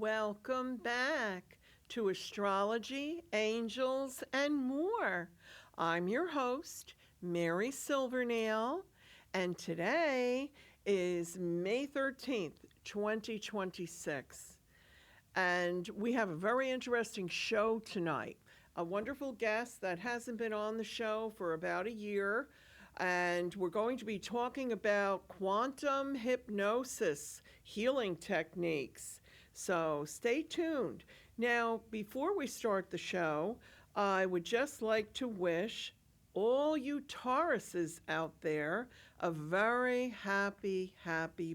Welcome back to Astrology, Angels, and More. I'm your host, Mary Silvernail, and today is May 13th, 2026. And we have a very interesting show tonight. A wonderful guest that hasn't been on the show for about a year. And we're going to be talking about quantum hypnosis healing techniques. So stay tuned. Now, before we start the show, I would just like to wish all you Tauruses out there a very happy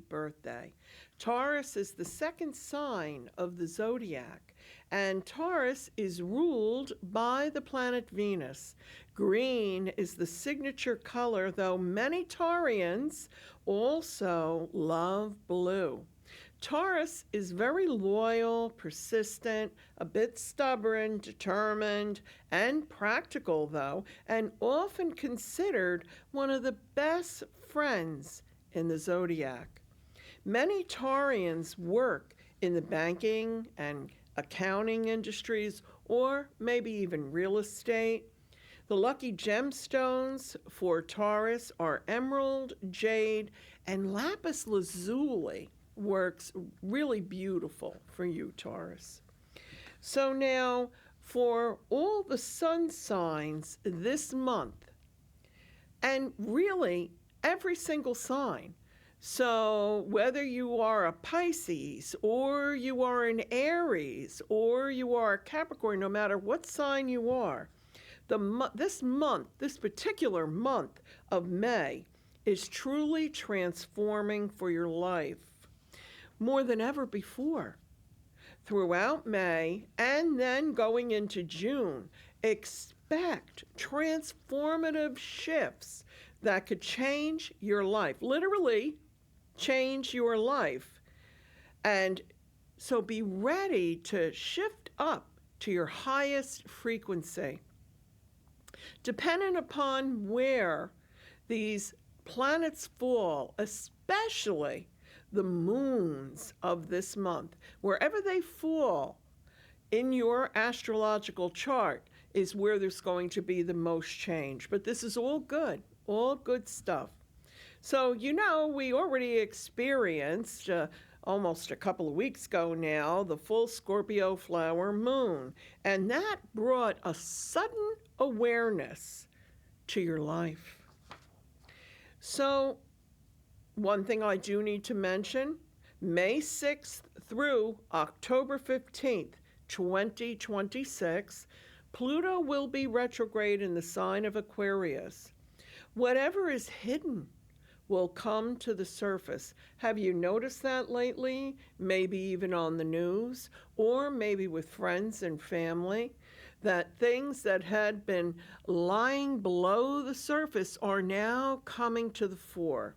birthday. Taurus is the second sign of the zodiac, and Taurus is ruled by the planet Venus. Green is the signature color, though many Taurians also love blue. Taurus is very loyal, persistent, a bit stubborn, determined, and practical, though, and often considered one of the best friends in the zodiac. Many Taurians work in the banking and accounting industries, or maybe even real estate. The lucky gemstones for Taurus are emerald, jade, and lapis lazuli. Works really beautiful for you, Taurus. So now, for all the sun signs this month, and really every single sign, so whether you are a Pisces, or you are an Aries, or you are a Capricorn, no matter what sign you are, this particular month of May is truly transforming for your life more than ever before. Throughout May and then going into June, expect transformative shifts that could change your life, literally change your life. And so be ready to shift up to your highest frequency. Depending upon where these planets fall, especially the moons of this month, wherever they fall in your astrological chart is where there's going to be the most change. But this is all good stuff. So, we already experienced almost a couple of weeks ago now, the full Scorpio flower moon. And that brought a sudden awareness to your life. So, one thing I do need to mention, May 6th through October 15th, 2026, Pluto will be retrograde in the sign of Aquarius. Whatever is hidden will come to the surface. Have you noticed that lately? Maybe even on the news, or maybe with friends and family, that things that had been lying below the surface are now coming to the fore.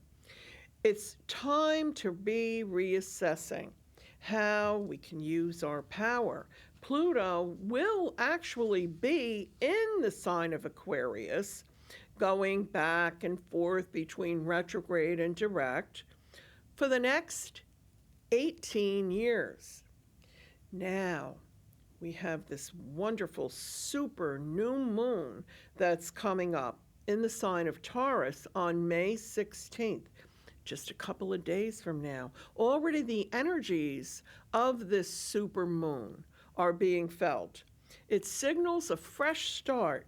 It's time to be reassessing how we can use our power. Pluto will actually be in the sign of Aquarius, going back and forth between retrograde and direct for the next 18 years. Now, we have this wonderful super new moon that's coming up in the sign of Taurus on May 16th. Just a couple of days from now. Already the energies of this super moon are being felt. It signals a fresh start.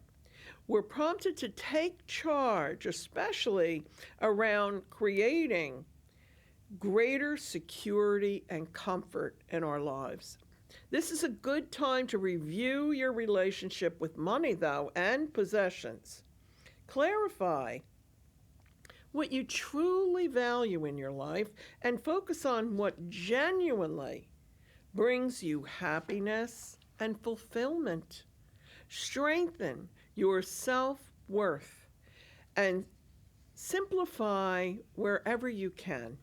We're prompted to take charge, especially around creating greater security and comfort in our lives. This is a good time to review your relationship with money, though, and possessions. Clarify what you truly value in your life and focus on what genuinely brings you happiness and fulfillment. Strengthen your self-worth and simplify wherever you can.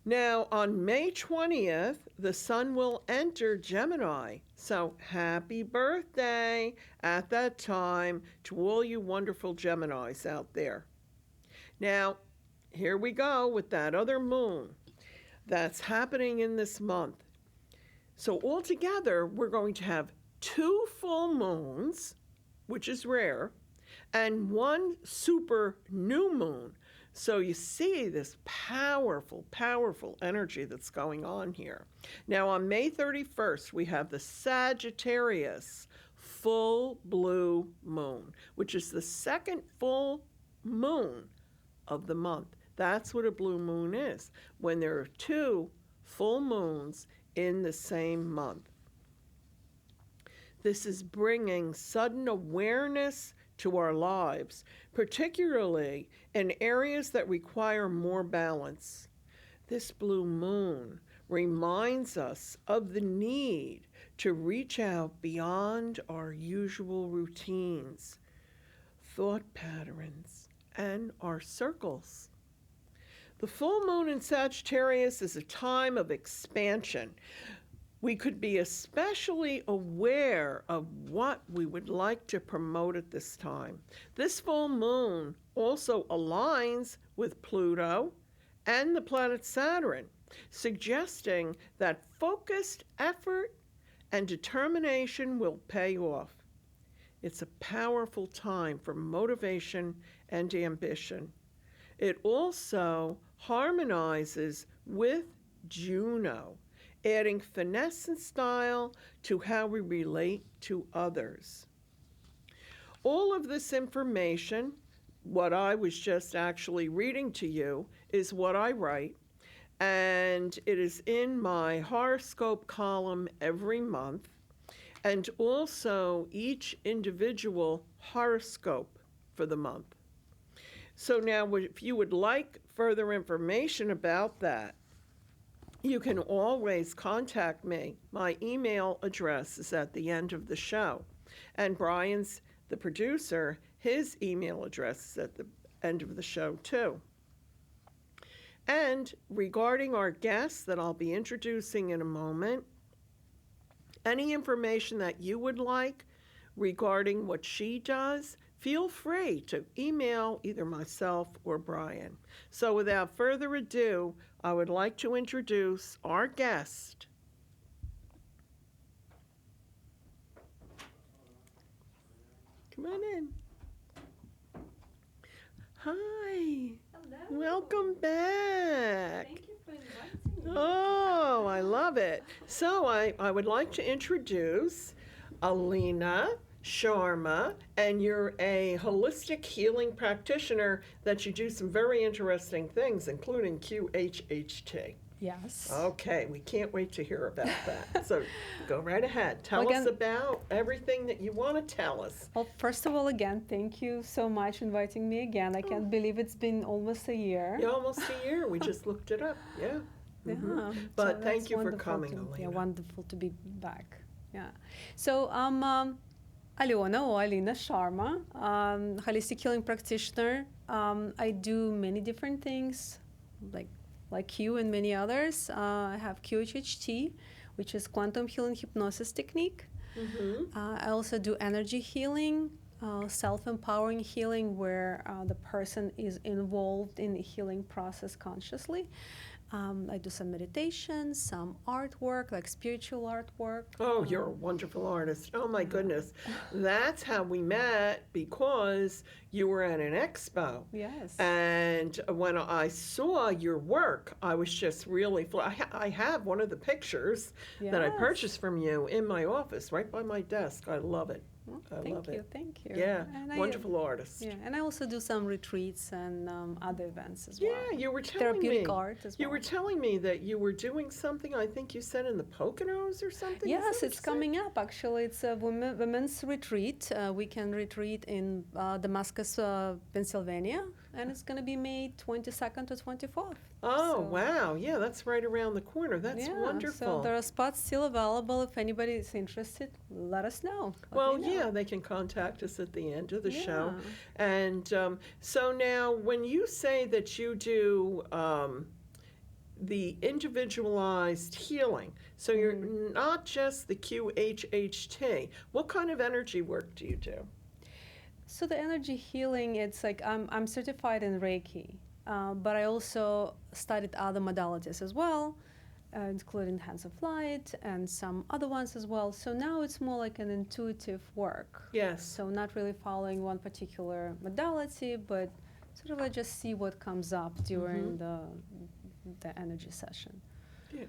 Now, on May 20th, the sun will enter Gemini. So happy birthday at that time to all you wonderful Geminis out there. Now, here we go with that other moon that's happening in this month. So altogether, we're going to have 2 full moons, which is rare, and 1 super new moon. So you see this powerful, powerful energy that's going on here. Now on May 31st, we have the Sagittarius full blue moon, which is the second full moon of the month. That's what a blue moon is, when there are 2 full moons in the same month. This is bringing sudden awareness to our lives, particularly in areas that require more balance. This blue moon reminds us of the need to reach out beyond our usual routines, thought patterns, and our circles. The full moon in Sagittarius is a time of expansion. We could be especially aware of what we would like to promote at this time. This full moon also aligns with Pluto and the planet Saturn, suggesting that focused effort and determination will pay off. It's a powerful time for motivation and ambition. It also harmonizes with Juno, adding finesse and style to how we relate to others. All of this information, what I was just actually reading to you, is what I write, and it is in my horoscope column every month, and also each individual horoscope for the month. So now, if you would like further information about that, you can always contact me. My email address is at the end of the show. And Brian's, the producer, his email address is at the end of the show too. And regarding our guest that I'll be introducing in a moment, any information that you would like regarding what she does, feel free to email either myself or Brian. So without further ado, I would like to introduce our guest. Come on in. Hi. Hello. Welcome back. Thank you for inviting me. Oh, I love it. So I would like to introduce Alena Sharma, and you're a holistic healing practitioner that you do some very interesting things, including QHHT. Yes. Okay, we can't wait to hear about that. So go right ahead. Tell Well, us again, about everything that you want to tell us. Well, first of all, again, thank you so much for inviting me again. I can't believe it's been almost a year. Yeah, almost a year. We just looked it up. Yeah. Yeah. But So thank that's you for wonderful coming, to, Alena. Yeah, wonderful to be back. Yeah. So Alena or Alena Sharma, holistic healing practitioner. I do many different things, like you and many others. I have QHHT, which is quantum healing hypnosis technique. I also do energy healing, self-empowering healing, where the person is involved in the healing process consciously. I do some meditation, some artwork, like spiritual artwork. Oh, you're a wonderful artist. Oh, my goodness. That's how we met, because you were at an expo. Yes. And when I saw your work, I was just really, I have one of the pictures that I Yes. purchased from you in my office, right by my desk. I love it. Well, I love it. Thank you. Yeah, And wonderful artist. Yeah, and I also do some retreats and other events as well. Yeah, you were telling Therapeutic me. art as well. You were telling me that you were doing something, I think you said in the Poconos or something? Is Yes, that what it's you said? coming up. Actually, it's a women's retreat. Weekend retreat in Damascus, Pennsylvania, and it's going to be May 22nd to 24th. Oh, So- wow. Yeah, that's right around the corner. That's yeah, wonderful. So there are spots still available. If anybody is interested, let us know. Well, yeah, they can contact us at the end of the show. Yeah. And so now, when you say that you do the individualized healing, so you're not just the QHHT, what kind of energy work do you do? So the energy healing, it's like I'm certified in Reiki, but I also studied other modalities as well. including Hands of Light and some other ones as well. So now it's more like an intuitive work. Yes. So not really following one particular modality, but sort of like just see what comes up during the energy session.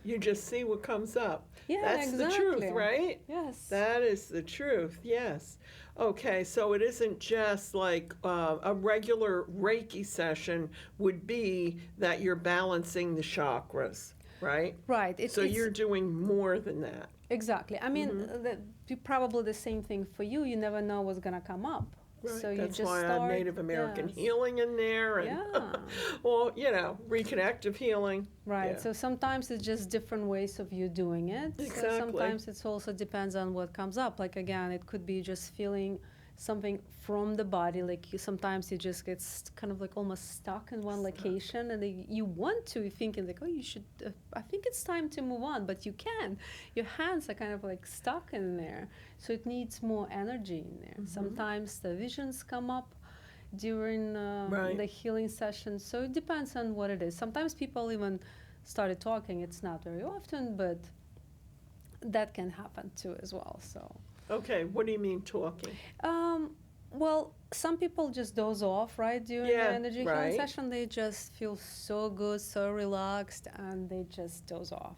You just see what comes up. Yeah, That's exactly. the truth, right? Yes. That is the truth, yes. Okay, so it isn't just like a regular Reiki session would be that you're balancing the chakras, right? Right. So you're doing more than that. Exactly. I mean, probably the same thing for you. You never know what's going to come up. Right. So you That's just why I have Native American healing in there, and well, reconnective healing. Right. Yeah. So sometimes it's just different ways of you doing it. Exactly. So sometimes it also depends on what comes up. Like again, it could be just feeling something from the body. Like sometimes you just get kind of like almost stuck in one location, and you want to, you're thinking like, oh, you should. I think it's time to move on, but you can't. Your hands are kind of like stuck in there, so it needs more energy in there. Sometimes the visions come up during the healing session, so it depends on what it is. Sometimes people even started talking. It's not very often, but that can happen too as well. So. Okay, what do you mean talking? Well, some people just doze off, right? During the energy healing session, they just feel so good, so relaxed, and they just doze off.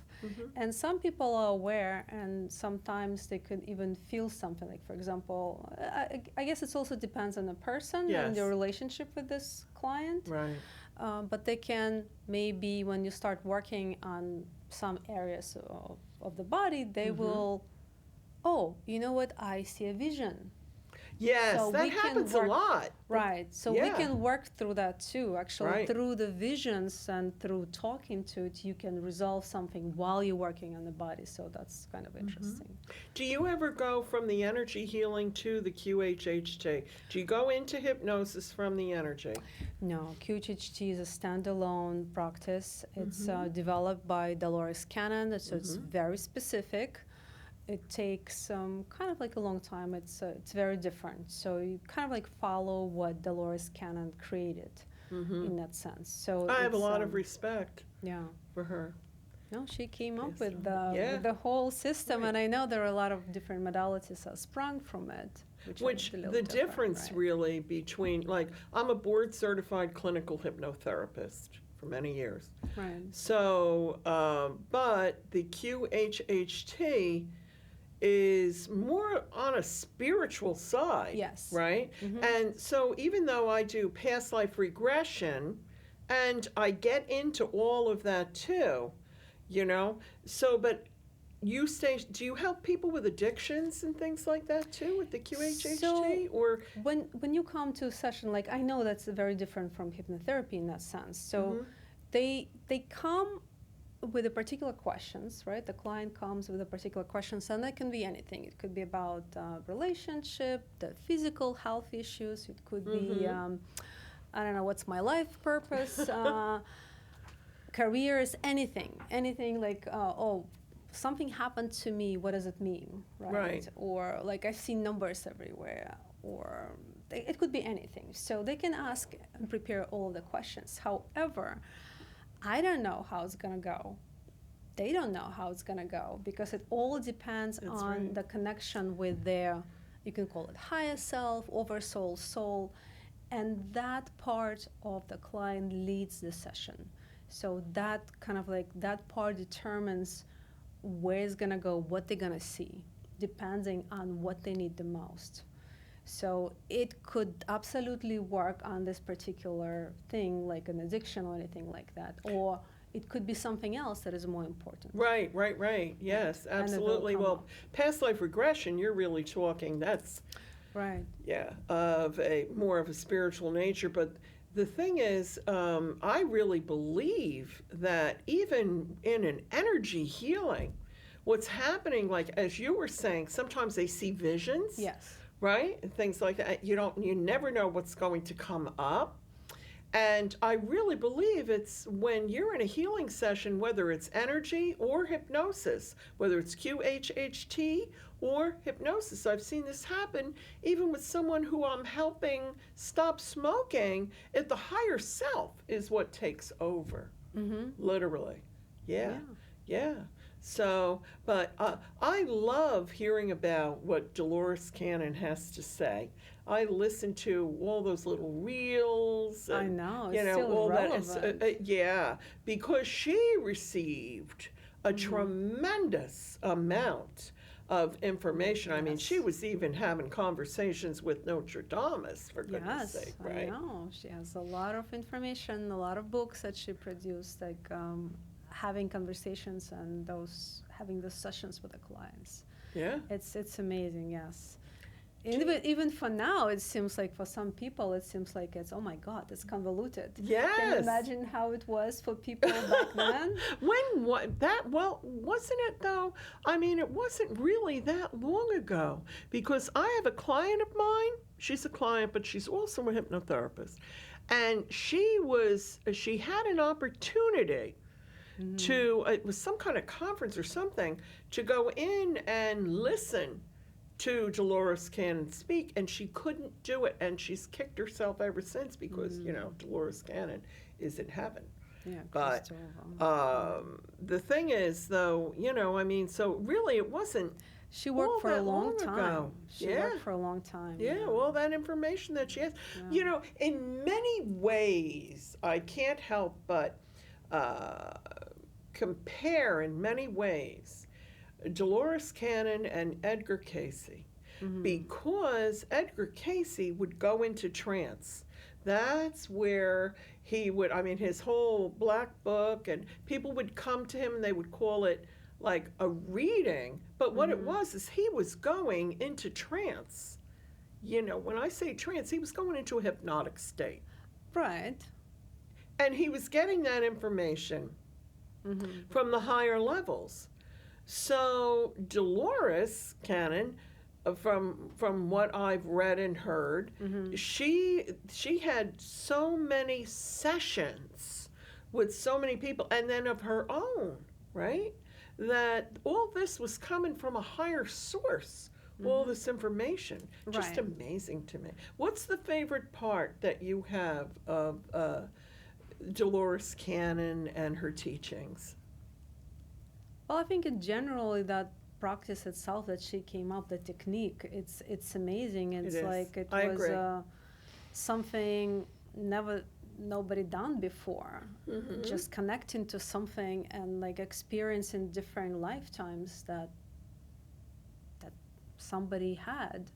And some people are aware, and sometimes they could even feel something. Like, for example, I guess it also depends on the person and their relationship with this client. Right. But they can maybe, when you start working on some areas of the body, they will, oh, you know what, I see a vision. Yes, so that happens a lot. Right. So we can work through that too. Actually, through the visions and through talking to it, you can resolve something while you're working on the body. So that's kind of interesting. Do you ever go from the energy healing to the QHHT? Do you go into hypnosis from the energy? No, QHHT is a standalone practice. It's developed by Dolores Cannon, so it's very specific. It takes kind of like a long time. It's very different. So you kind of like follow what Dolores Cannon created in that sense. So I have a lot of respect for her. No, she came up with the whole system, and I know there are a lot of different modalities that sprung from it. Which the difference really between, like, I'm a board certified clinical hypnotherapist for many years. Right. So, but the QHHT is more on a spiritual side. Yes. Right? And so even though I do past life regression, and I get into all of that too, but do you help people with addictions and things like that too with the QHHT? So or when you come to a session, like, I know that's very different from hypnotherapy in that sense. So they come with the particular questions, right? The client comes with the particular questions, and that can be anything. It could be about relationship, the physical health issues. It could be, I don't know, what's my life purpose, careers, anything like, oh, something happened to me. What does it mean, right? Or like, I've seen numbers everywhere, or it could be anything. So they can ask and prepare all of the questions. However, I don't know how it's going to go. They don't know how it's going to go, because it all depends on the connection with their, you can call it higher self, oversoul, soul, and that part of the client leads the session. So that kind of like, that part determines where it's going to go, what they're going to see, depending on what they need the most. So it could absolutely work on this particular thing, like an addiction or anything like that. Or it could be something else that is more important. Right. Yes, absolutely. Well, past life regression, you're really talking, that's of a more of a spiritual nature. But the thing is, I really believe that even in an energy healing, what's happening, like as you were saying, sometimes they see visions. Yes. Right? And things like that. You never know what's going to come up. And I really believe it's when you're in a healing session, whether it's energy or hypnosis, whether it's QHHT or hypnosis. I've seen this happen even with someone who I'm helping stop smoking. The higher self is what takes over, literally. Yeah. Yeah. So, but I love hearing about what Dolores Cannon has to say. I listen to all those little reels I and, know, you it's know, still all that. relevant. Yeah, because she received a tremendous amount of information. I mean, she Yes. was even having conversations with Notre Dame, for goodness Yes, sake, I right? know. She has a lot of information, a lot of books that she produced, like having conversations and those having those sessions with the clients. Yeah. It's amazing, yes. Do And even for now, it seems like for some people, it seems like it's, oh my God, it's convoluted. Can you Yes. imagine how it was for people back then? When what that well wasn't it though? I mean, it wasn't really that long ago because I have a client of mine. She's a client, but she's also a hypnotherapist, and she had an opportunity to it was some kind of conference or something to go in and listen to Dolores Cannon speak, and she couldn't do it, and she's kicked herself ever since because you know Dolores Cannon is in heaven. Yeah, But Crystal. the thing is, though, you know, I mean, so really it wasn't She all worked for a that long long time. ago. She Yeah. worked for a long time. Yeah, all that information that she has. Yeah. You know, in many ways, I can't help but uh, compare in many ways Dolores Cannon and Edgar Casey because Edgar Casey would go into trance. That's where he would, I mean, his whole black book, and people would come to him and they would call it like a reading. But what it was is he was going into trance. You know, when I say trance, he was going into a hypnotic state. Right. And he was getting that information from the higher levels. So Dolores Cannon, from what I've read and heard, she had so many sessions with so many people, and then of her own, right? That all this was coming from a higher source. All this information, just Right. amazing to me. What's the favorite part that you have of Dolores Cannon and her teachings? Well, I think in general that practice itself that she came up, the technique, it's amazing. It It's is. like it I was agree. something nobody done before. Just connecting to something and like experiencing different lifetimes that somebody had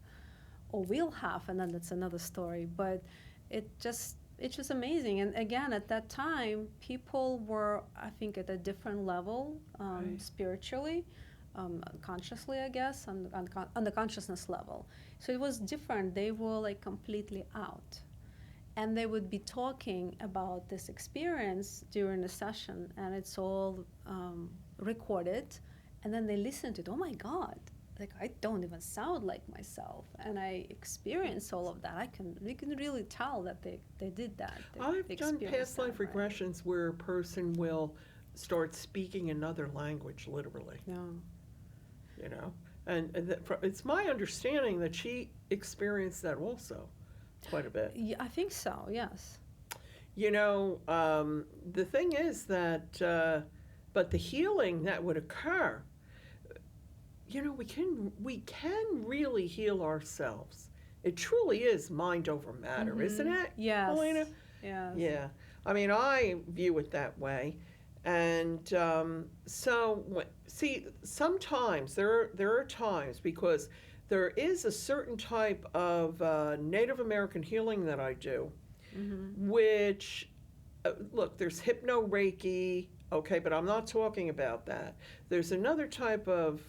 or will have, and then that's another story. But it's just amazing. And again, at that time, people were, I think, at a different level Right. spiritually, consciously, I guess, on the consciousness level. So it was different. They were like completely out. And they would be talking about this experience during the session, and it's all recorded. And then they listen to it. Oh my God, like I don't even sound like myself, and I experience all of that. You can really tell that they did that. I've done experienced past life that, right? regressions where a person will start speaking another language, literally, Yeah. you know. And it's my understanding that she experienced that also quite a bit. Yeah, I think so. Yes. You know, the thing is that, but the healing that would occur, you know, we can really heal ourselves. It truly is mind over matter, isn't it? Yes. Alena? Yes. Yeah. I mean, I view it that way. And see, sometimes there are times because there is a certain type of Native American healing that I do, which, look, there's hypno-Reiki, okay, but I'm not talking about that. There's another type of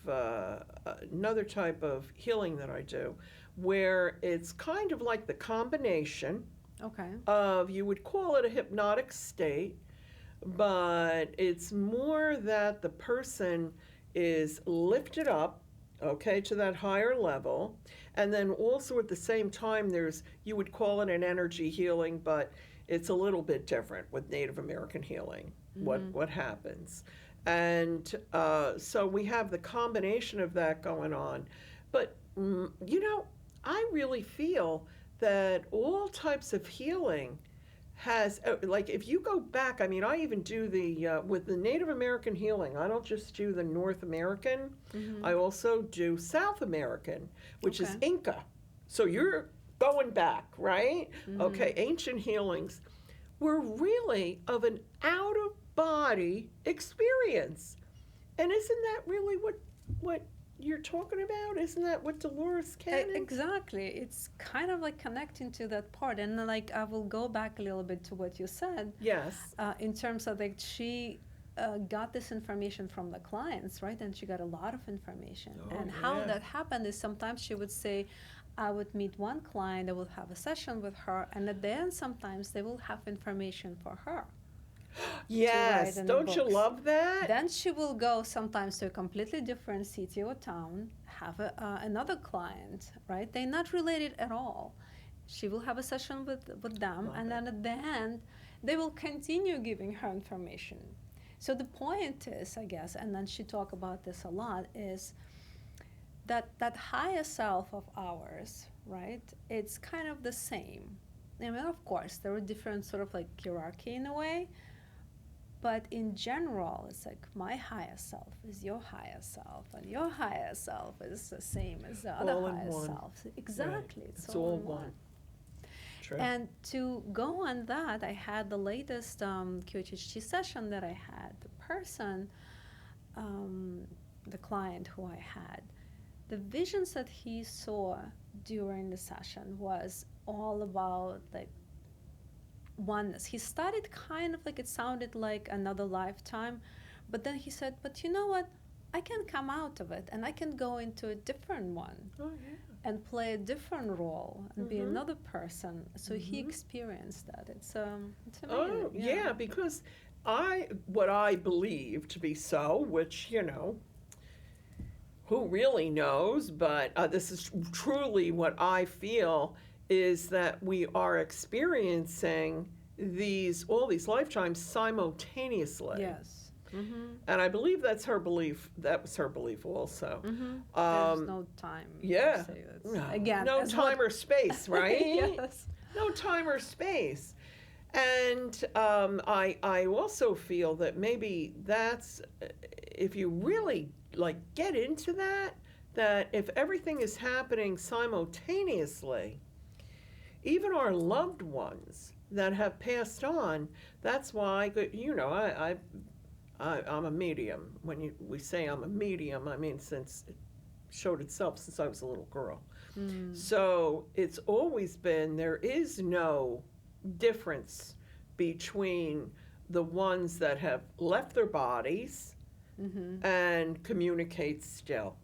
healing that I do where it's kind of like the combination Okay. of, you would call it a hypnotic state, but it's more that the person is lifted up, okay, to that higher level. And then also at the same time, you would call it an energy healing, but it's a little bit different with Native American healing, what happens. And so we have the combination of that going on. But, you know, I really feel that all types of healing has, like, if you go back, I mean, I even do with the Native American healing, I don't just do the North American, I also do South American, which is Okay. Inca. So you're going back, right? Okay, ancient healings were really of an out of body experience. And isn't that really what you're talking about? Isn't that what Dolores Cannon? Exactly. It's kind of like connecting to that part. And like I will go back a little bit to what you said. Yes. In terms of like she got this information from the clients, right? And she got a lot of information. Oh, and how yeah. that happened is sometimes she would say, I would meet one client, I will have a session with her, and at the end sometimes they will have information for her. Yes. in the Don't you books. love that? Then she will go sometimes to a completely different city or town, have another client, right? They're not related at all. She will have a session with them, Love and then at the end, they will continue giving her information. So the point is, I guess, and then she talk about this a lot, is that higher self of ours, right? It's kind of the same. I mean, of course, there are different sort of like hierarchy in a way, but in general, it's like my higher self is your higher self, and your higher self is the same as the other All in higher one. self. Exactly, Right. it's It's all in one. True. And to go on that, I had the latest QHHT session that I had. The person, the client who I had, the visions that he saw during the session was all about like oneness. He started kind of like it sounded like another lifetime, but then he said, but you know what? I can come out of it and I can go into a different one Oh, yeah. and play a different role and be Mhm. another person. So he Mhm. experienced that. It's amazing. Oh, yeah, because what I believe to be so, which, who really knows, but this is truly what I feel, is that we are experiencing all these lifetimes simultaneously. Yes. Mm-hmm. And I believe that's her belief. That was her belief also. Mm-hmm. There's no time. Yeah. To say that. No, Again, no as time or space, right? Yes. No time or space. And I also feel that maybe that's, if you really like get into that if everything is happening simultaneously, even our loved ones that have passed on, that's why, I'm a medium. When we say I'm a medium, I mean since it showed itself since I was a little girl. Mm. So it's always been, there is no difference between the ones that have left their bodies Mm-hmm. and communicate still,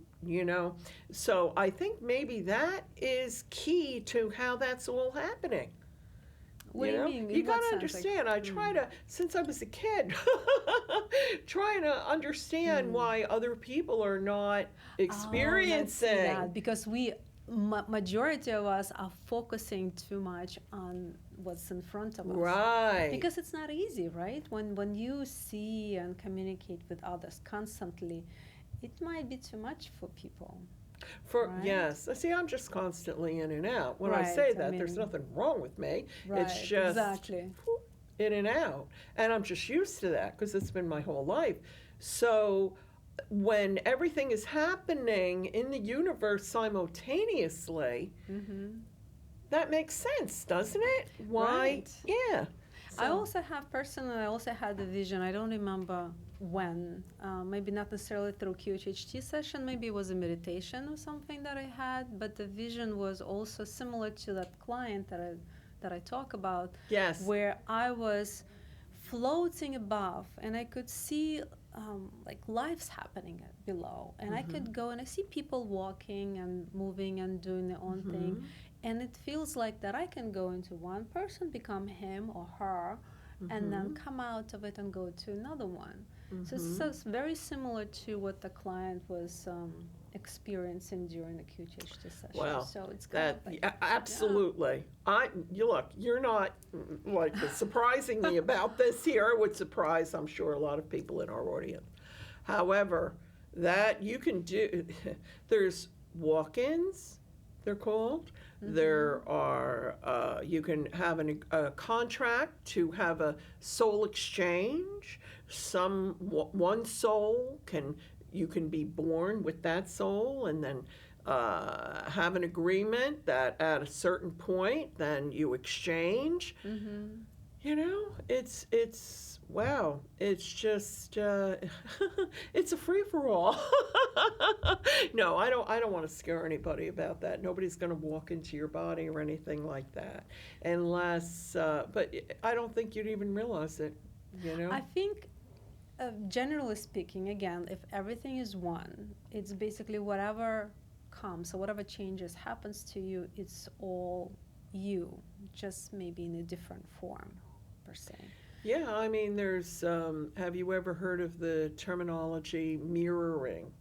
So I think maybe that is key to how that's all happening. What do you mean? You In what got to sense? understand, I try to, since I was a kid, trying to understand why other people are not experiencing. Oh, let's see that, because majority of us are focusing too much on what's in front of us. Right. Because it's not easy, right? When you see and communicate with others constantly, it might be too much for people. Right? Yes. See, I'm just constantly in and out. When I Right, say I that, there's mean- nothing wrong with me. Right, It's just exactly. in and out. And I'm just used to that because it's been my whole life. So when everything is happening in the universe simultaneously, Mm-hmm. that makes sense, doesn't it? Why? Right. Yeah. I So- also have personally, I also had the vision. I don't remember when. Maybe not necessarily through QHHT session. Maybe it was a meditation or something that I had. But the vision was also similar to that client that I talk about, Yes. where I was floating above and I could see like lives happening below, and I could go and I see people walking and moving and doing their own thing, and it feels like that I can go into one person, become him or her, and then come out of it and go to another one. So it's very similar to what the client was experiencing during the QHHT session. Well, So it's kind of like, absolutely. You're not like surprising me about this here. It would surprise, I'm sure, a lot of people in our audience. However, that you can do, there's walk-ins, they're called. There are, you can have a contract to have a soul exchange. One soul you can be born with that soul and then have an agreement that at a certain point, then you exchange. You know, it's wow. It's just it's a free for all. No, I don't want to scare anybody about that. Nobody's going to walk into your body or anything like that, unless. But I don't think you'd even realize it. You know. I think, generally speaking, again, if everything is one, it's basically whatever comes, so whatever changes happens to you, it's all you, just maybe in a different form, per se. Yeah, I mean, there's. Have you ever heard of the terminology mirroring?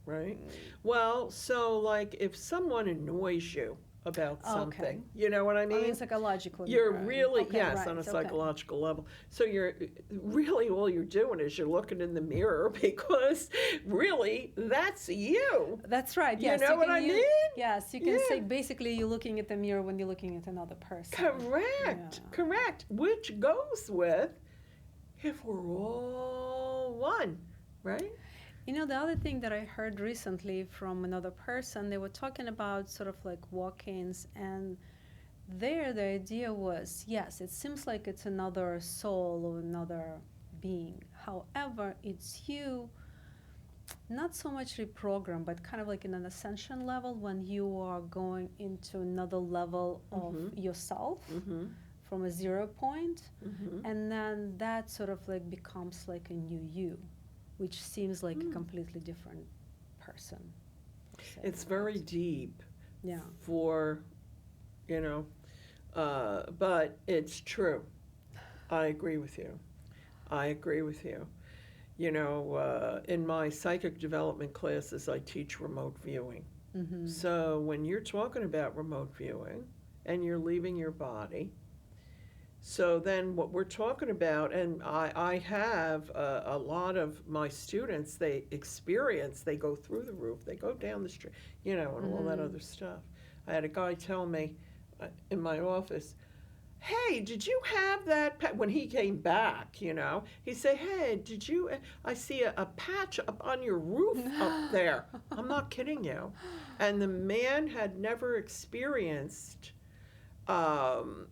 Right. Well, so like if someone annoys you about something, Okay. you know what I mean? I mean, psychological. You're mirroring. really, Okay, yes, right, on a okay. psychological level. So you're really, all you're doing is you're looking in the mirror because really that's you. That's right. You Yes, know what can I use- mean? Yes, you can Yeah. say basically you're looking at the mirror when you're looking at another person. Correct, Yeah. correct. Which goes with if we're all one, right? You know, the other thing that I heard recently from another person, they were talking about sort of like walk-ins, and there the idea was, yes, it seems like it's another soul or another being. However, it's you, not so much reprogrammed, but kind of like in an ascension level when you are going into another level of yourself Mm-hmm. from a 0 point, Mm-hmm. and then that sort of like becomes like a new you, which seems like a completely different person. per se, It's right? very deep Yeah. for, you know, but it's true. I agree with you. I agree with you. You know, in my psychic development classes, I teach remote viewing. Mm-hmm. So when you're talking about remote viewing and you're leaving your body, so then what we're talking about, and I have a lot of my students, they go through the roof, they go down the street, you know, and all that other stuff. I had a guy tell me in my office, hey, did you have that, when he came back, you know, he said, hey, did you, I see a patch up on your roof up there. I'm not kidding you. And the man had never experienced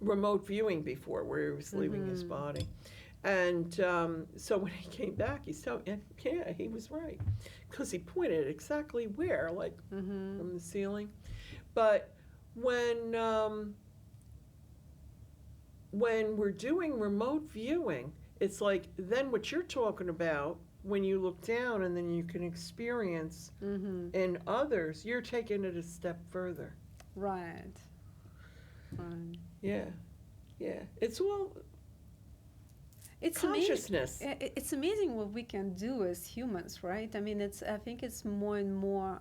remote viewing before, where he was leaving his body. And so when he came back, he said, yeah, he was right. Because he pointed exactly where, like from the ceiling. But when we're doing remote viewing, it's like then what you're talking about, when you look down and then you can experience in others, you're taking it a step further. Right. Right. Yeah, yeah. It's all It's consciousness. It's amazing what we can do as humans, right? I mean, I think it's more and more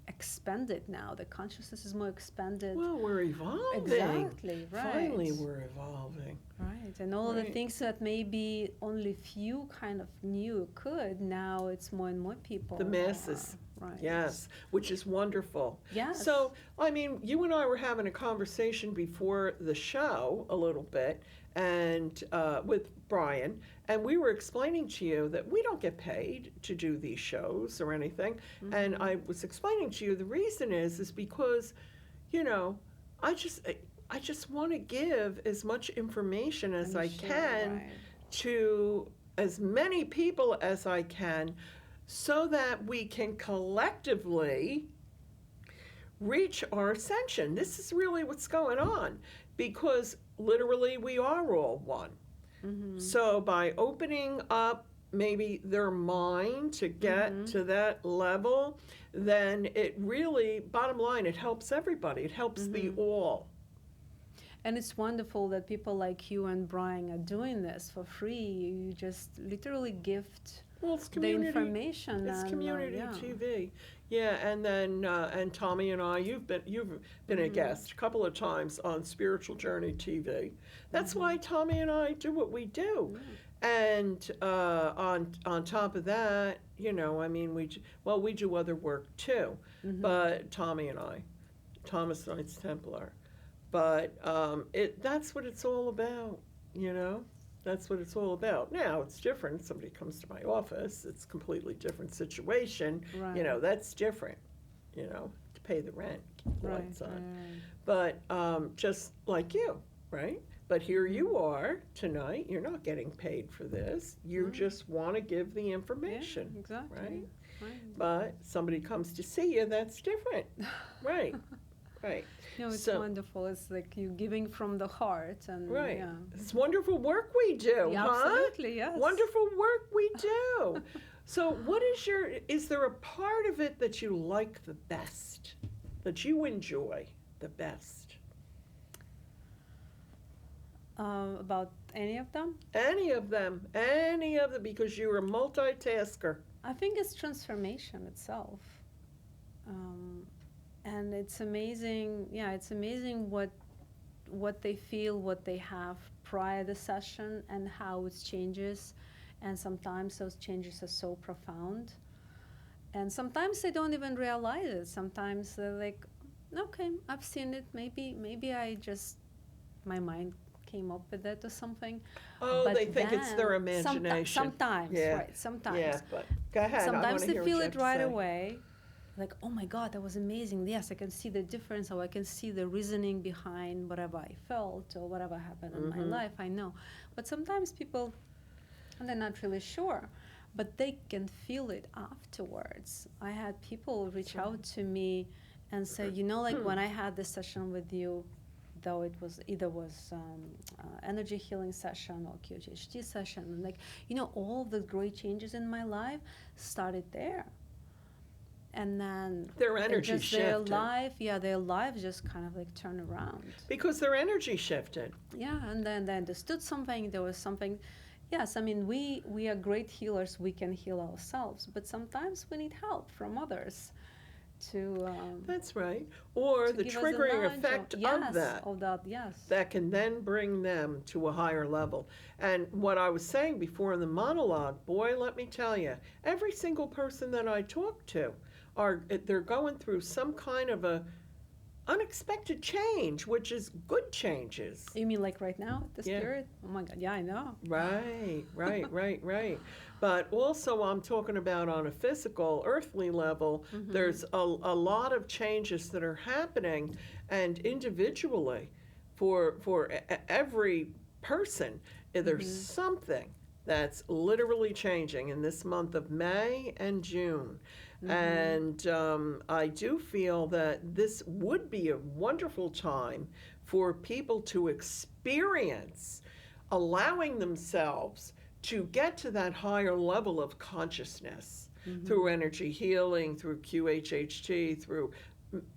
expanded now. The consciousness is more expanded. Well, we're evolving. Exactly, right. Finally, we're evolving. Right, and all the things that maybe only few kind of knew could, now it's more and more people. The masses. Right. Yes, which is wonderful. Yes. So, I mean, you and I were having a conversation before the show a little bit, and with Brian, and we were explaining to you that we don't get paid to do these shows or anything. And I was explaining to you the reason is because, you know, I just want to give as much information as I can Right. to as many people as I can, so that we can collectively reach our ascension. This is really what's going on, because literally we are all one. So by opening up maybe their mind to get to that level, then it really, bottom line, it helps everybody. It helps the all. And it's wonderful that people like you and Brian are doing this for free. You just literally gift Well, it's the community. information. It's and, community yeah. TV. Yeah, and then and Tommy and I, you've been a guest a couple of times on Spiritual Journey TV. That's why Tommy and I do what we do. And on top of that, you know, I mean, we do other work too, but Tommy and I, Thomas Knights Templar, but that's what it's all about, you know. That's what it's all about. Now it's different. Somebody comes to my office, it's a completely different situation. Right. You know, that's different. You know, to pay the rent, keep the Right, lights on. right. But just like you, right? But here you are tonight. You're not getting paid for this. You just want to give the information. Yeah, exactly. Right? Right. But somebody comes to see you, that's different. Right. Right. No, it's So- wonderful. It's like you giving from the heart, and Right. yeah. It's wonderful work we do, Yeah, huh? absolutely, yes. Wonderful work we do. So is there a part of it that you like the best? That you enjoy the best? About any of them? Any of them, because you're a multitasker. I think it's transformation itself. And it's amazing, it's amazing what they feel, what they have prior to the session, and how it changes. And sometimes those changes are so profound. And sometimes they don't even realize it. Sometimes they're like, okay, I've seen it. Maybe I just, my mind came up with it or something. Oh, But they think it's their then imagination. Sometimes, Yeah. right, sometimes. Yeah, but go ahead. I Sometimes wanna they hear feel what you it have to right say. away. Like, oh my God, that was amazing. Yes, I can see the difference, or I can see the reasoning behind whatever I felt or whatever happened in my life. I know. But sometimes people, they're not really sure, but they can feel it afterwards. I had people reach out to me and say, you know, like when I had this session with you, though it was energy healing session or QHHT session, and like, you know, all the great changes in my life started there. And then Their energy just shifted. their lives just kind of like turn around. Because their energy shifted. Yeah, and then they understood something. There was something. Yes, I mean, we are great healers. We can heal ourselves, but sometimes we need help from others to. That's right. Or to the give us a triggering nudge effect yes, of that. Of that, yes. That can then bring them to a higher level. And what I was saying before in the monologue, boy, let me tell you, every single person that I talk to, they're going through some kind of a unexpected change, which is good changes. You mean like right now, the Yeah. spirit? Oh my God, yeah, I know. Right. But also I'm talking about on a physical, earthly level, there's a lot of changes that are happening, and individually for every person, there's something that's literally changing in this month of May and June. And I do feel that this would be a wonderful time for people to experience allowing themselves to get to that higher level of consciousness through energy healing, through QHHT, through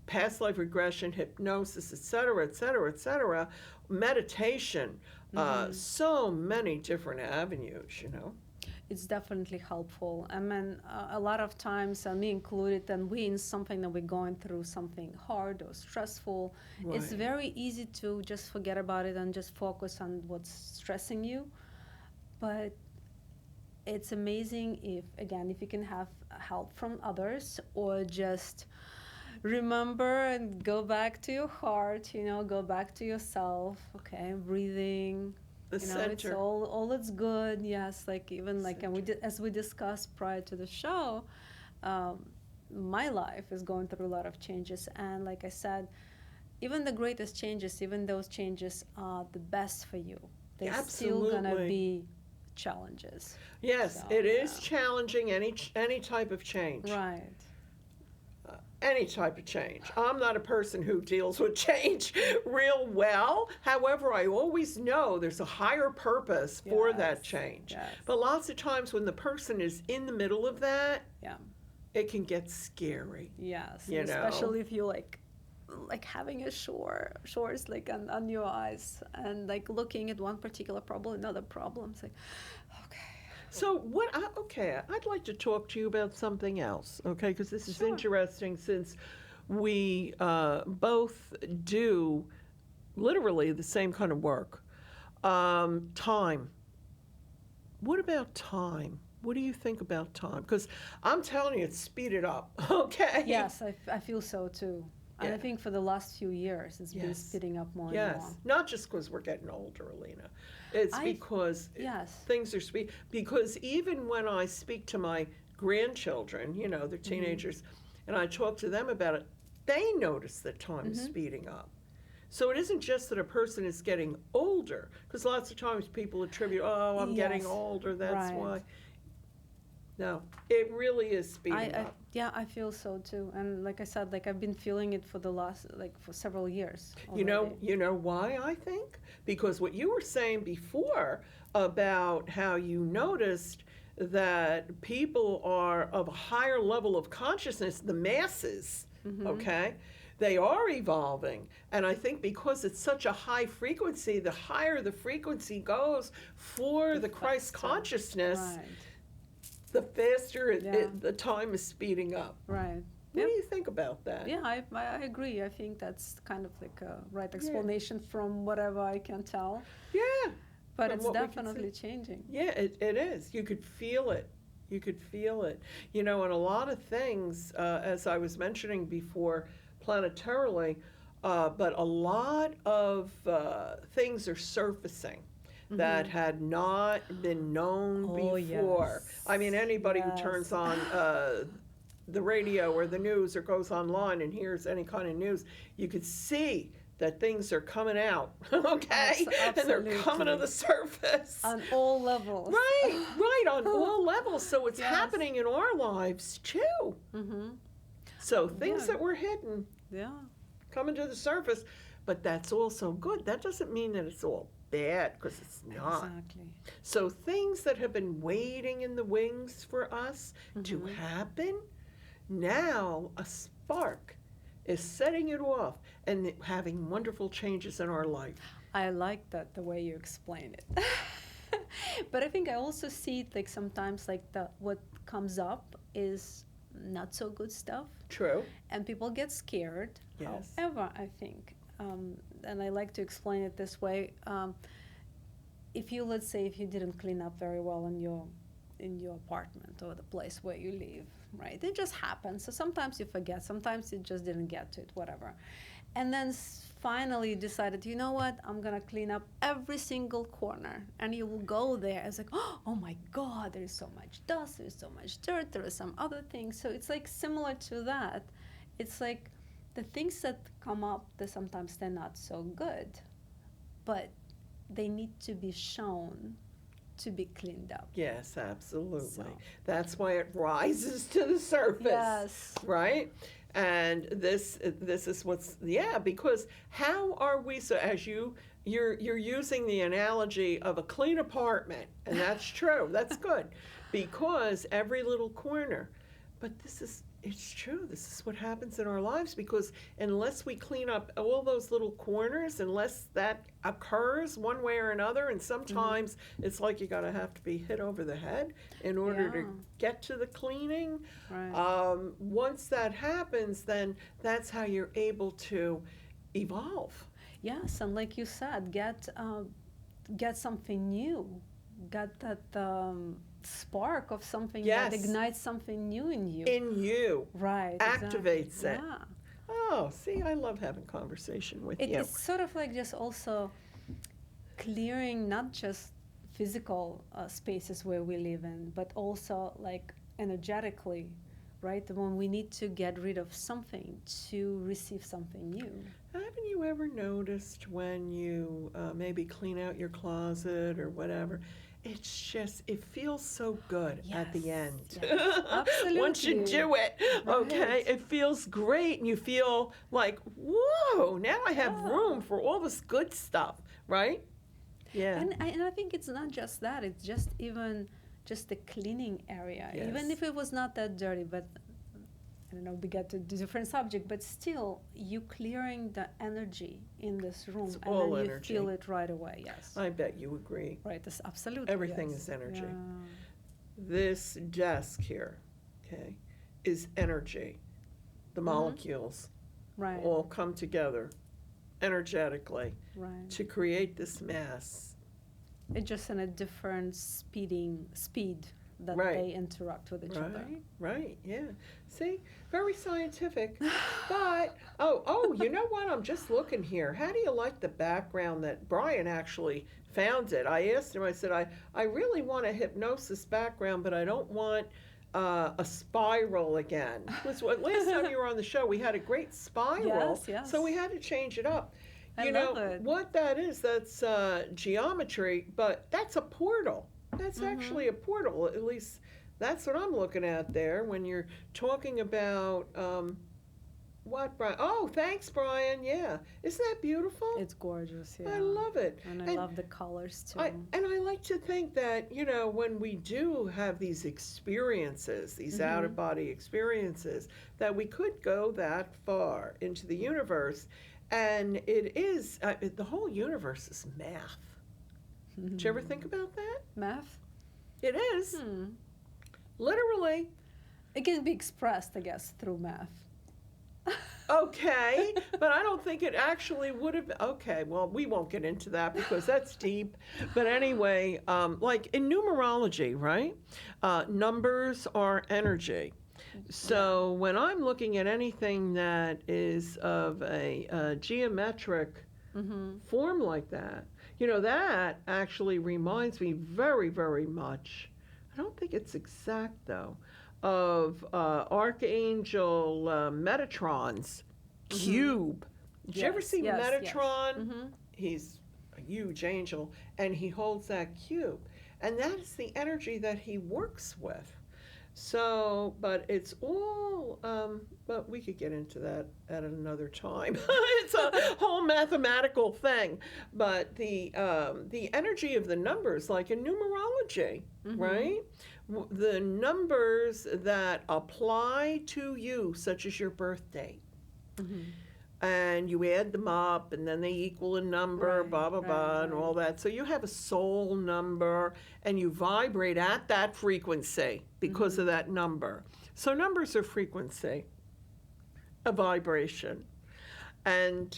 past life regression, hypnosis, et cetera, meditation, so many different avenues, you know. It's definitely helpful. I mean, a lot of times, me included, and we in something that we're going through something hard or stressful, it's Right. very easy to just forget about it and just focus on what's stressing you. But it's amazing if you can have help from others, or just remember and go back to your heart, go back to yourself, okay, breathing. The It's center. all it's good. Yes, like even like, and as we discussed prior to the show, my life is going through a lot of changes, and like I said, even the greatest changes, even those changes are the best for you. They're still gonna Absolutely. be challenges. Yes, So, it is yeah. challenging, any type of change. Right. Any type of change. I'm not a person who deals with change real well. However, I always know there's a higher purpose for that Yes, change. yes. But lots of times when the person is in the middle of that, Yeah. it can get scary. Yes. You and know. especially if you like like having a shores like on your eyes and like looking at one particular problem, another problem. It's like, okay. So I'd like to talk to you about something else, okay? Because this is Sure. interesting since we both do literally the same kind of work. Time. What about time? What do you think about time? Because I'm telling you, it's speeded up, okay? Yes, I feel so too. And I Yeah. think for the last few years, it's been Yes. speeding up more and Yes, more. not just because we're getting older, Alena. It's because Yes. things are because even when I speak to my grandchildren, you know, they're teenagers, and I talk to them about it, they notice that time is speeding up. So it isn't just that a person is getting older, because lots of times people attribute, oh, I'm getting Yes. older, that's Right. why. No, it really is speeding up. Yeah, I feel so too. And like I said, like I've been feeling it for the last, like for several years You already. know why I think? Because what you were saying before about how you noticed that people are of a higher level of consciousness, the masses, okay? They are evolving. And I think because it's such a high frequency, the higher the frequency goes for the Christ faster. consciousness, Right, the faster Yeah. the time is speeding up. right. What do you think about that? Yeah, I agree. I think that's kind of like a right explanation from whatever I can tell. Yeah. But From it's what we can definitely changing. Yeah, it is. You could feel it. You could feel it. You know, and a lot of things, as I was mentioning before, planetarily, but a lot of things are surfacing that had not been known Oh, before. yes. I mean, anybody who Yes. turns on the radio or the news or goes online and hears any kind of news, you could see that things are coming out, okay? And they're coming to the surface. On all levels. Right, on all levels. So it's Yes. happening in our lives too. So things yeah. that were hidden Yeah. coming to the surface, but that's also good. That doesn't mean that it's all bad, because it's not. Exactly. So things that have been waiting in the wings for us to happen, now a spark is setting it off and having wonderful changes in our life. I like that the way you explain it. But I think I also see it like sometimes like what comes up is not so good stuff, True. and people get scared. Yes. However, I think, and I like to explain it this way, if you, let's say, if you didn't clean up very well in your apartment or the place where you live, right? It just happens. So sometimes you forget, sometimes you just didn't get to it, whatever. And then finally you decided, you know what, I'm gonna clean up every single corner. And you will go there, it's like, oh my God, there is so much dust, there is so much dirt, there is some other things. So it's like similar to that. It's like the things that come up, that sometimes they're not so good, but they need to be shown to be cleaned up. Yes, absolutely. So. That's why it rises to the surface. Yes. Right? And this is what's, because how are we, so as you're using the analogy of a clean apartment, and that's true, that's good, because every little corner, but it's true, this is what happens in our lives, because unless we clean up all those little corners, unless that occurs one way or another, and sometimes it's like you have to be hit over the head in order to get to the cleaning. Right. Once that happens, then that's how you're able to evolve. Yes, and like you said, get something new, get that spark of something that ignites something new in you. In you. Right. Activates it. Yeah. Oh, see, I love having conversation with you. It's sort of like just also clearing not just physical spaces where we live in, but also like energetically, right? When we need to get rid of something to receive something new. Haven't you ever noticed when you maybe clean out your closet or whatever, it's just, it feels so good at the end. Yes, absolutely. Once you do it, okay, Right. it feels great and you feel like, whoa, now I have room for all this good stuff, right? Yeah. And I think it's not just that, it's just even just the cleaning area. Yes. Even if it was not that dirty, but I don't know, we get to the different subject, but still, you clearing the energy in this room, It's and all then energy. you feel it right away. Yes, I bet you agree. right. That's absolutely Everything yes. is energy. Yeah. This desk here, okay, is energy. The molecules Right. all come together energetically Right. to create this mass. It's just in a different speed that Right. they interact with each other. Right, yeah. See, very scientific. But, you know what? I'm just looking here. How do you like the background that Brian actually found it? I asked him, I said, I really want a hypnosis background, but I don't want a spiral again. Because last time you were on the show, we had a great spiral. Yes. So we had to change it up. I You love know, it. what that is, that's geometry, but that's a portal. That's actually a portal. At least that's what I'm looking at there when you're talking about what, Brian? Oh, thanks, Brian. Yeah. Isn't that beautiful? It's gorgeous, yeah. I love it. And I love the colors too. And I like to think that, you know, when we do have these experiences, these out of body experiences, that we could go that far into the universe. And it is, the whole universe is math. Did you ever think about that? Math? It is. Literally. It can be expressed, I guess, through math. Okay, but I don't think it actually would have. Okay, well, we won't get into that because that's deep. But anyway, like in numerology, right? Numbers are energy. So when I'm looking at anything that is of a geometric form like that, you know, that actually reminds me very, very much. I don't think it's exact though. Of Archangel Metatron's cube. Did you ever see Metatron? He's a huge angel, and he holds that cube. And that is the energy that he works with. So, but it's all, but we could get into that at another time. It's a whole mathematical thing. But the energy of the numbers, like in numerology, right? The numbers that apply to you, such as your birth date. And you add them up, and then they equal a number, blah, blah, blah, and all that. So you have a soul number, and you vibrate at that frequency because of that number. So numbers are frequency, a vibration. And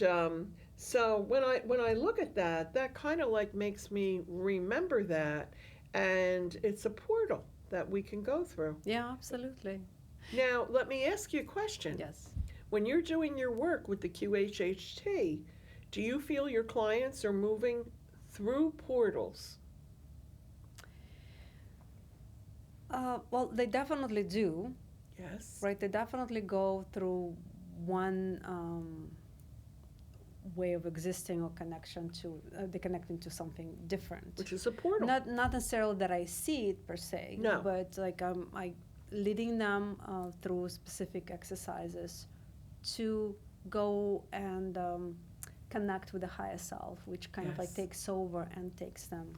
so when I look at that, that kind of like makes me remember that, and it's a portal that we can go through. Yeah, absolutely. Now, let me ask you a question. Yes. When you're doing your work with the QHHT, do you feel your clients are moving through portals? Well, they definitely do. Yes. Right, they definitely go through one way of existing or connection to, they connecting to something different. Which is a portal. Not necessarily that I see it per se, No. but like I leading them through specific exercises to go and connect with the higher self, which kind of like takes over and takes them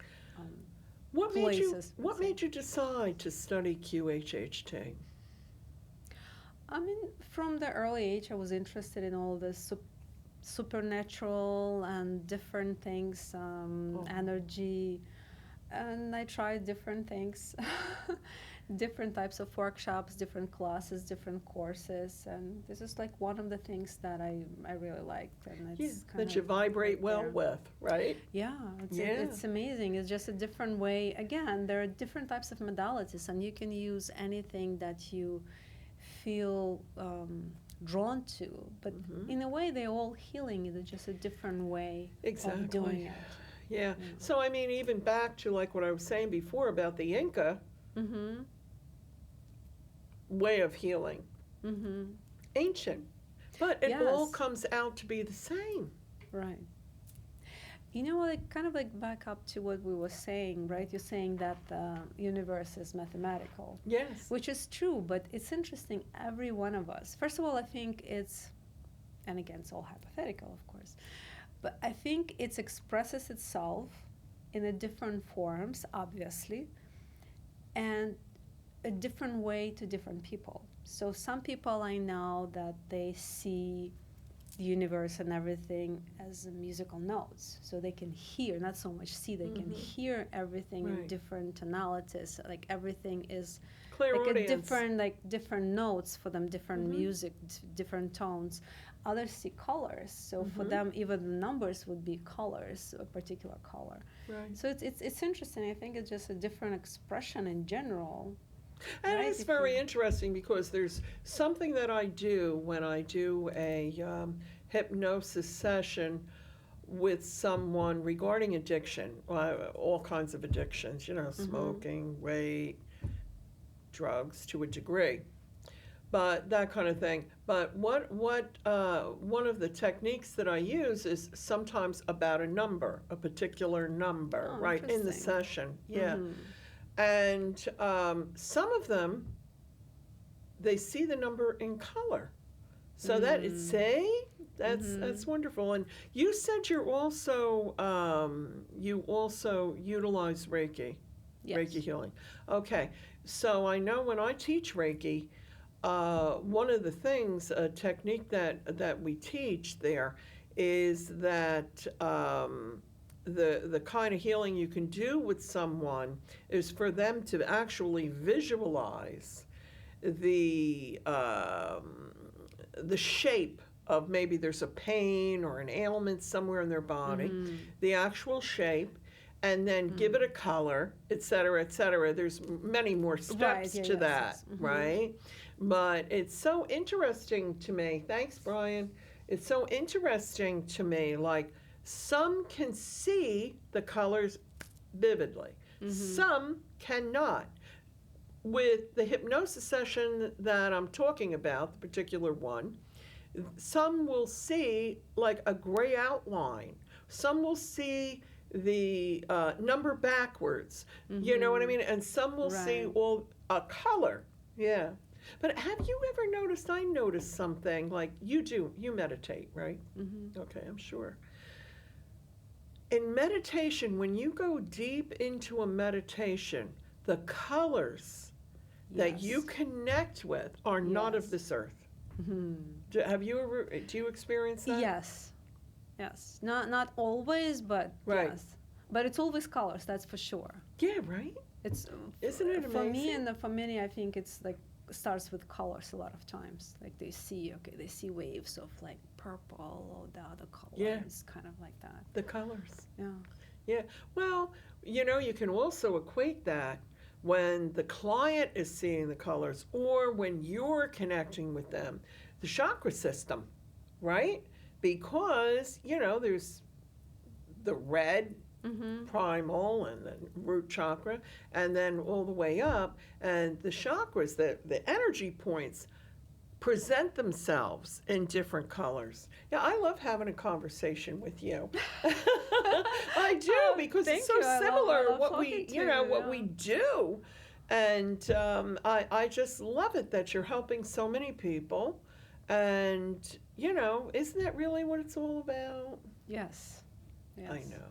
What places. made you decide to study QHHT? I mean, from the early age, I was interested in all this supernatural and different things, energy, and I tried different things, different types of workshops, different classes, different courses, and this is like one of the things that I really liked. And it's that you vibrate well with, right? Yeah, it's amazing. It's just a different way. Again, there are different types of modalities, and you can use anything that you feel drawn to, but in a way they're all healing. It's just a different way of doing it. Yeah. So I mean, even back to like what I was saying before about the Inca way of healing. Ancient, but it all comes out to be the same. Right. You know, like kind of like back up to what we were saying, right? You're saying that the universe is mathematical. Yes. Which is true, but it's interesting, every one of us. First of all, I think it's, and again, it's all hypothetical, of course, but I think it expresses itself in a different forms, obviously, and a different way to different people. So some people I know that they see the universe and everything as musical notes. So they can hear, not so much see, they can hear everything in Right. different tonalities. Like everything is Clear like a audience. different notes for them, different music, different tones. Others see colors. So for them, even the numbers would be colors, a particular color. Right. So it's interesting. I think it's just a different expression in general. And Right, it's if very you- interesting because there's something that I do when I do a hypnosis session with someone regarding addiction, all kinds of addictions, smoking, weight, drugs to a degree, but that kind of thing. But what one of the techniques that I use is sometimes about a number, a particular number, Oh, right, in the interesting. session. Yeah. And some of them, they see the number in color. So that it's say that's wonderful. And you said you also utilize Reiki, Yes. Reiki healing. Okay, so I know when I teach Reiki, one of the things, a technique that we teach there, is that the kind of healing you can do with someone is for them to actually visualize the shape of, maybe there's a pain or an ailment somewhere in their body, the actual shape, and then give it a color, et cetera, et cetera. There's many more steps to that, right? But it's so interesting to me. Thanks, Brian. It's so interesting to me. Like, some can see the colors vividly, some cannot. With the hypnosis session that I'm talking about, the particular one, some will see like a gray outline. Some will see the number backwards. You know what I mean? And some will see all a color. Yeah. But have you ever noticed, I noticed something, like you meditate, right? Okay, I'm sure. In meditation, when you go deep into a meditation, the colors that you connect with are not of this earth. Have you ever, do you experience that? Yes. Yes. Not always, but Right. yes. But it's always colors, that's for sure. Yeah, right? It's Isn't it for me, amazing? and for many, I think it's like starts with colors a lot of times. Like they see waves of like purple or the other color. Yeah. It's kind of like that. The colors. Yeah. Yeah. Well, you can also equate that when the client is seeing the colors or when you're connecting with them, the chakra system, right? Because, there's the red primal and the root chakra, and then all the way up, and the chakras, the energy points present themselves in different colors. Yeah, I love having a conversation with you. I do, because thank it's so you. I similar love what we, talking to you, what yeah. we do. And I just love it that you're helping so many people. And, isn't that really what it's all about? Yes. Yes. I know.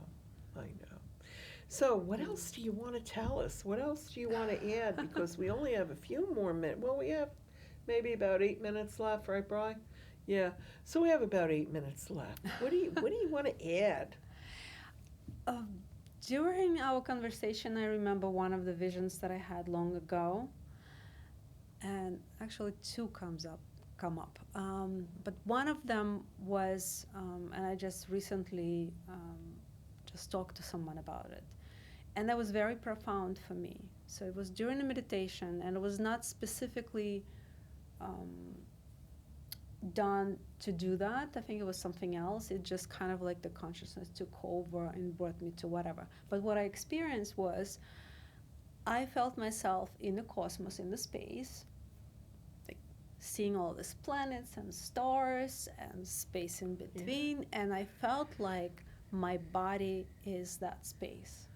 So what else do you want to tell us? What else do you want to add? Because we only have a few more minutes. Well, we have maybe about 8 minutes left, right, Bri? Yeah. So we have about 8 minutes left. What do you want to add? During our conversation, I remember one of the visions that I had long ago, and actually two come up. But one of them was, and I just recently just talked to someone about it, and that was very profound for me. So it was during a meditation, and it was not specifically done to do that. I think it was something else. It just kind of like the consciousness took over and brought me to whatever. But what I experienced was I felt myself in the cosmos, in the space, like seeing all these planets and stars and space in between, and I felt like my body is that space.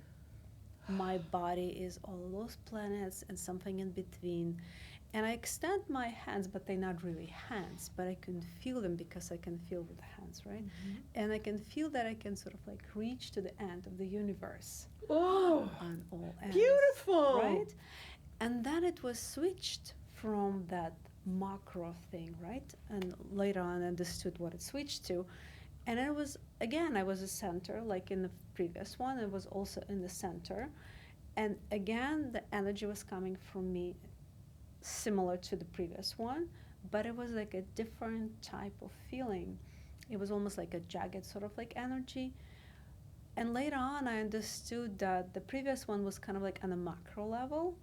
My body is all those planets and something in between. And I extend my hands, but they're not really hands, but I can feel them because I can feel with the hands, right? And I can feel that I can sort of like reach to the end of the universe. Oh, on all ends. beautiful. Right? And then it was switched from that macro thing, right? And later on, I understood what it switched to. And it was, again, I was a center, like in the previous one, it was also in the center. And again, the energy was coming from me similar to the previous one, but it was like a different type of feeling. It was almost like a jagged sort of like energy. And later on, I understood that the previous one was kind of like on a macro level,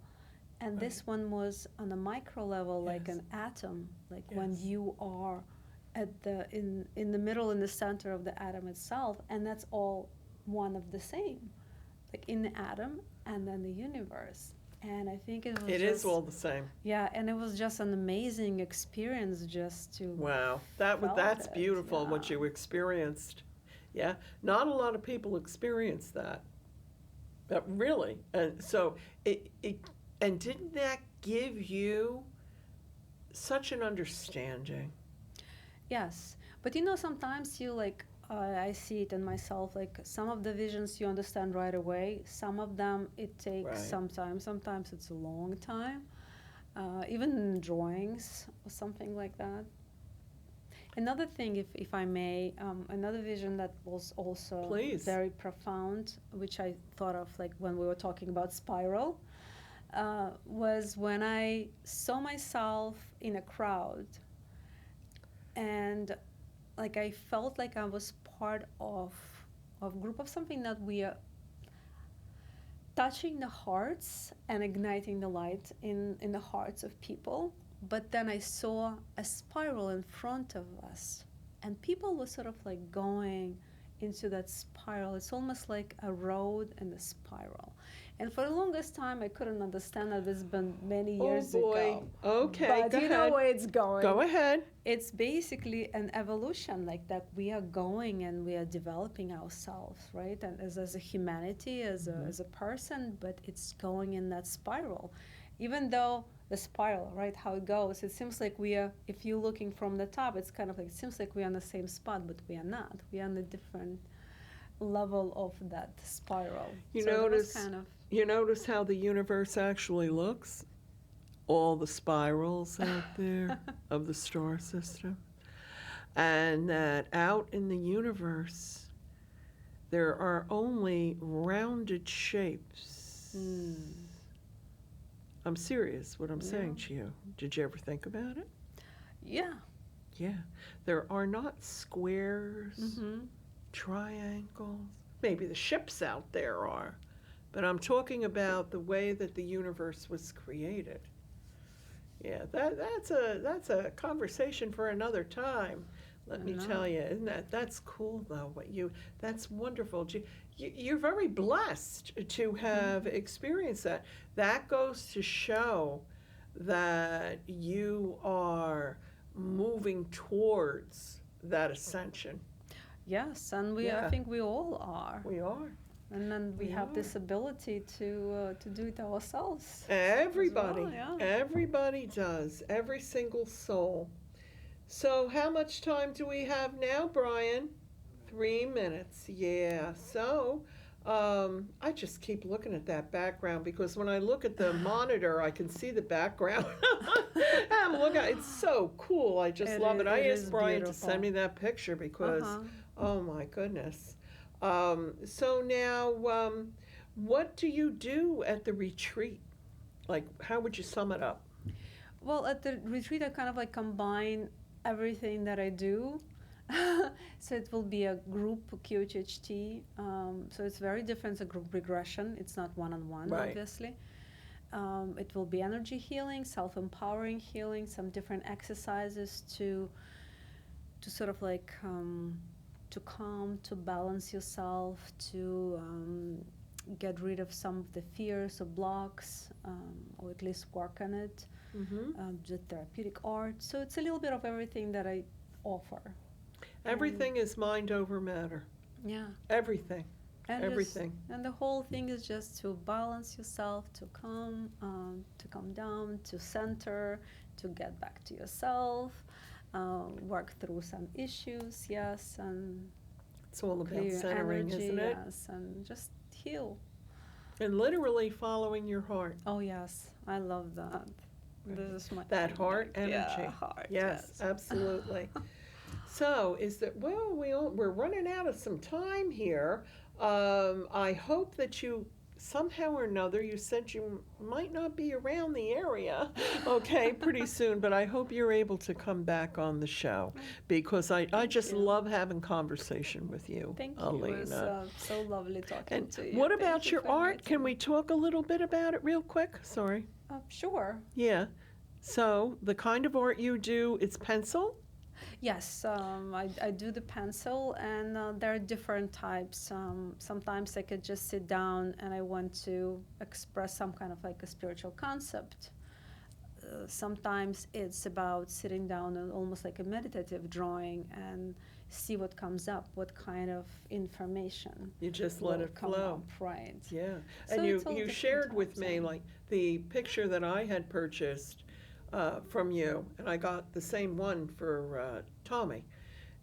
and this one was on a micro level, like an atom, like when you are at the in the middle, in the center of the atom itself, and that's all one of the same, like in the atom and then the universe. And I think it is all the same. Yeah, and it was just an amazing experience just to. Wow, that's beautiful what you experienced. Yeah, not a lot of people experience that. But really, and so and didn't that give you such an understanding? Yes, but you know, sometimes you like, I see it in myself, like some of the visions you understand right away, some of them it takes some time, sometimes it's a long time, even in drawings or something like that. Another thing, if I may, another vision that was also very profound, which I thought of like when we were talking about spiral, was when I saw myself in a crowd, and like I felt like I was part of a group of something that we are touching the hearts and igniting the light in the hearts of people. But then I saw a spiral in front of us, and people were sort of like going into that spiral. It's almost like a road and a spiral. And for the longest time, I couldn't understand that. It's been many years ago. Okay, but you know where it's going. Go ahead. It's basically an evolution, like that we are going and we are developing ourselves, right? And as a humanity, as a person, but it's going in that spiral. Even though the spiral, right, how it goes, it seems like we are, if you're looking from the top, it's kind of like, it seems like we're on the same spot, but we are not. We are on a different level of that spiral. You notice how the universe actually looks? All the spirals out there of the star system. And that out in the universe, there are only rounded shapes. I'm serious what I'm saying to you. Did you ever think about it? Yeah. Yeah. There are not squares, triangles. Maybe the ships out there are. But I'm talking about the way that the universe was created. Yeah, that's a conversation for another time. Let me tell you, isn't that's cool though? That's wonderful. You're very blessed to have experienced that. That goes to show that you are moving towards that ascension. Yes, and I think we all are. We are. And then we have this ability to do it ourselves. Everybody, well, everybody does. Every single soul. So how much time do we have now, Brian? 3 minutes. Yeah. So I just keep looking at that background because when I look at the monitor, I can see the background. I'm looking. It's so cool. I just love it. I asked Brian to send me that picture because, oh my goodness. So now, what do you do at the retreat? Like, how would you sum it up? Well, at the retreat, I kind of like combine everything that I do. So it will be a group QHHT. So it's very different. It's a group regression. It's not one-on-one, obviously. It will be energy healing, self-empowering healing, some different exercises to sort of like to calm, to balance yourself, to get rid of some of the fears or blocks, or at least work on it. The therapeutic art. So it's a little bit of everything that I offer. Everything is mind over matter. Yeah. Everything. Everything. And the whole thing is just to balance yourself, to calm down, to center, to get back to yourself, work through some issues, yes, and it's all about centering, energy, isn't it? Yes, and just heal. And literally following your heart. Oh yes, I love that. This is my That heart feedback. energy. Yeah, heart. Yes, absolutely. So, we're running out of some time here. I hope that you somehow or another, you said you might not be around the area, okay, pretty soon, but I hope you're able to come back on the show because I just you. love having conversation with you, Thank you. Alena. It was so lovely talking And to you. what Thank about you your for art? inviting Can me. we talk a little bit about it real quick? Sorry. Sure. Yeah. So the kind of art you do, it's pencil? Yes, I do the pencil, and there are different types. Sometimes I could just sit down and I want to express some kind of like a spiritual concept. Sometimes it's about sitting down and almost like a meditative drawing and see what comes up, what kind of information You just let will it come flow. up, right? Yeah. So And it's all you different shared with types, me yeah. like the picture that I had purchased from you, and I got the same one for Tommy.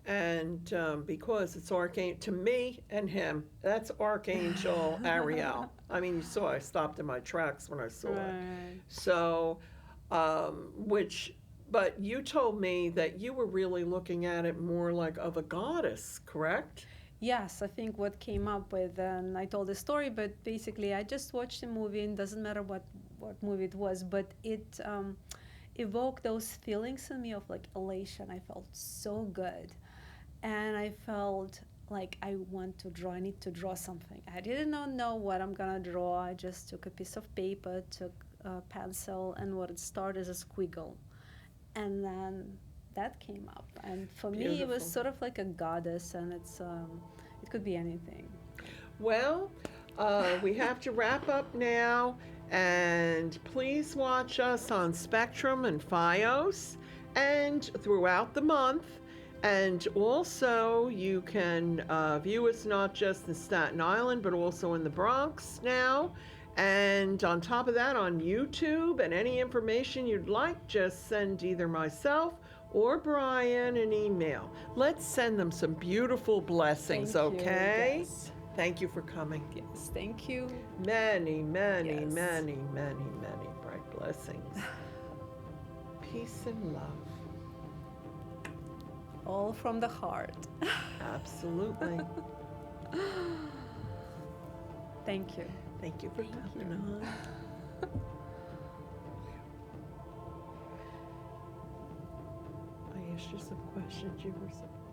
And because it's Archangel, to me and him, that's Archangel Ariel. I mean, you saw I stopped in my tracks when I saw it. Right. So, but you told me that you were really looking at it more like of a goddess, correct? Yes, I think what came up with, and I told the story, but basically I just watched the movie, and doesn't matter what movie it was, but it evoked those feelings in me of like elation. I felt so good, and I felt like I want to draw. I need to draw something. I did not know what I'm gonna draw. I just took a piece of paper, took a pencil, and what it started as a squiggle, and then that came up. And for me, it was Beautiful. sort of like a goddess, and it could be anything. Well, we have to wrap up now, and please watch us on Spectrum and FiOS and throughout the month. And also, you can view us not just in Staten Island, but also in the Bronx now. And on top of that, on YouTube, and any information you'd like, just send either myself or Brian an email. Let's send them some beautiful blessings, Thank you, okay? yes. Thank you for coming. Yes, thank you. Many, many, Yes. many, many, many bright blessings. Peace and love. All from the heart. Absolutely. Thank you. Thank you for coming on. I asked you some questions you were supposed